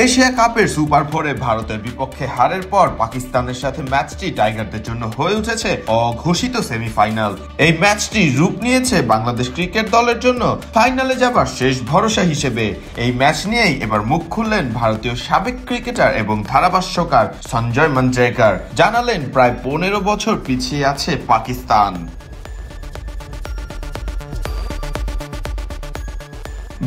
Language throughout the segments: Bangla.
এশিয়া কাপের সুপার ফোরে ভারতের বিপক্ষে হারের পর পাকিস্তানের সাথে ম্যাচটি টাইগারদের জন্য হয়ে উঠেছে অঘোষিত সেমিফাইনাল। এই ম্যাচটি রূপ নিয়েছে বাংলাদেশ ক্রিকেট দলের জন্য ফাইনালে যাবার শেষ ভরসা হিসেবে। এই ম্যাচ নিয়েই এবার মুখ খুললেন ভারতীয় সাবেক ক্রিকেটার এবং ধারাভাষ্যকার সঞ্জয় মঞ্জরেকর। জানালেন প্রায় 15 বছর পিছিয়ে আছে পাকিস্তান।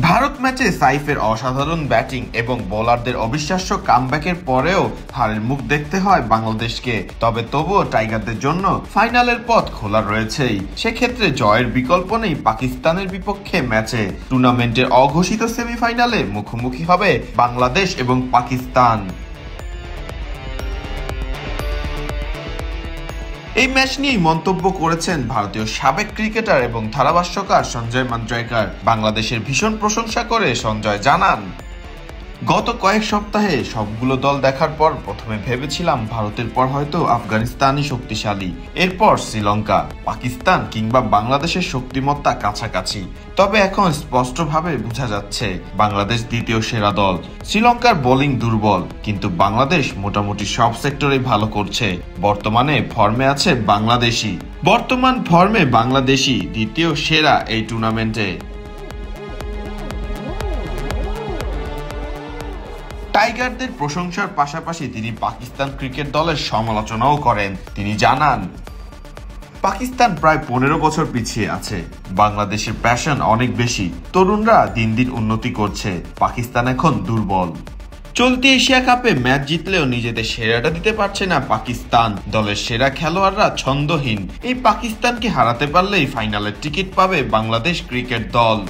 ভারত ম্যাচে সাইফের অসাধারণ ব্যাটিং এবং বোলারদের অবিশ্বাস্য কামব্যাকের পরেও হারের মুখ দেখতে হয় বাংলাদেশকে। তবুও টাইগারদের জন্য ফাইনালের পথ খোলা রয়েছেই। সেক্ষেত্রে জয়ের বিকল্প নেই পাকিস্তানের বিপক্ষে ম্যাচে। টুর্নামেন্টের অঘোষিত সেমিফাইনালে মুখোমুখি হবে বাংলাদেশ এবং পাকিস্তান। এই ম্যাচ নিয়েই মন্তব্য করেছেন ভারতীয় সাবেক ক্রিকেটার এবং ধারাভাষ্যকার সঞ্জয় মঞ্জরেকর। বাংলাদেশের ভীষণ প্রশংসা করে সঞ্জয় জানান, গত কয়েক সপ্তাহে সবগুলো দল দেখার পর প্রথমে ভেবেছিলাম ভারতের পর হয়তো আফগানিস্তানই শক্তিশালী, এরপর শ্রীলঙ্কা, পাকিস্তান কিংবা বাংলাদেশের শক্তিমত্তা কাছাকাছি। তবে এখন স্পষ্টভাবে বোঝা যাচ্ছে বাংলাদেশ দ্বিতীয় সেরা দল। শ্রীলঙ্কার বোলিং দুর্বল, কিন্তু বাংলাদেশ মোটামুটি সব সেক্টরেই ভালো করছে। বর্তমান ফর্মে বাংলাদেশই দ্বিতীয় সেরা এই টুর্নামেন্টে। টাইগারদের প্রশংসার পাশাপাশি তিনি পাকিস্তান ক্রিকেট দলের সমালোচনাও করেন। তিনি জানান, পাকিস্তান প্রায় 15 বছর পিছিয়ে আছে। বাংলাদেশের প্যাশন অনেক বেশি, তরুণরা দিন দিন উন্নতি করছে। পাকিস্তান এখন দুর্বল। চলতি এশিয়া কাপে ম্যাচ জিতলেও নিজেদের সেরাটা দিতে পারছে না পাকিস্তান। দলের সেরা খেলোয়াড়রা ছন্দহীন। এই পাকিস্তানকে হারাতে পারলেই ফাইনালের টিকিট পাবে বাংলাদেশ ক্রিকেট দল।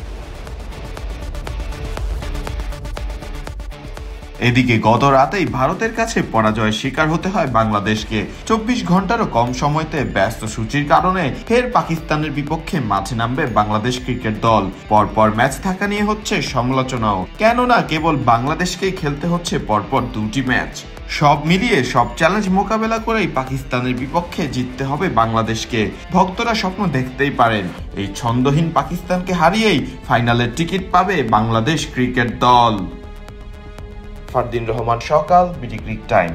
এদিকে গত রাতেই ভারতের কাছে পরাজয়ের শিকার হতে হয় বাংলাদেশকে। 24 ঘন্টারও কম সময়তে ব্যস্ত সূচির কারণে ফের পাকিস্তানের বিপক্ষে মাঠে নামবে বাংলাদেশ ক্রিকেট দল। পরপর ম্যাচ থাকা নিয়ে হচ্ছে সমালোচনাও, কেননা কেবল বাংলাদেশকেই খেলতে হচ্ছে পরপর 2টি ম্যাচ। সব মিলিয়ে সব চ্যালেঞ্জ মোকাবেলা করেই পাকিস্তানের বিপক্ষে জিততে হবে বাংলাদেশকে। ভক্তরা স্বপ্ন দেখতেই পারেন এই ছন্দহীন পাকিস্তানকে হারিয়েই ফাইনালের টিকিট পাবে বাংলাদেশ ক্রিকেট দল। ফারদিন রহমান সকাল, বিডি ক্রিক টাইম।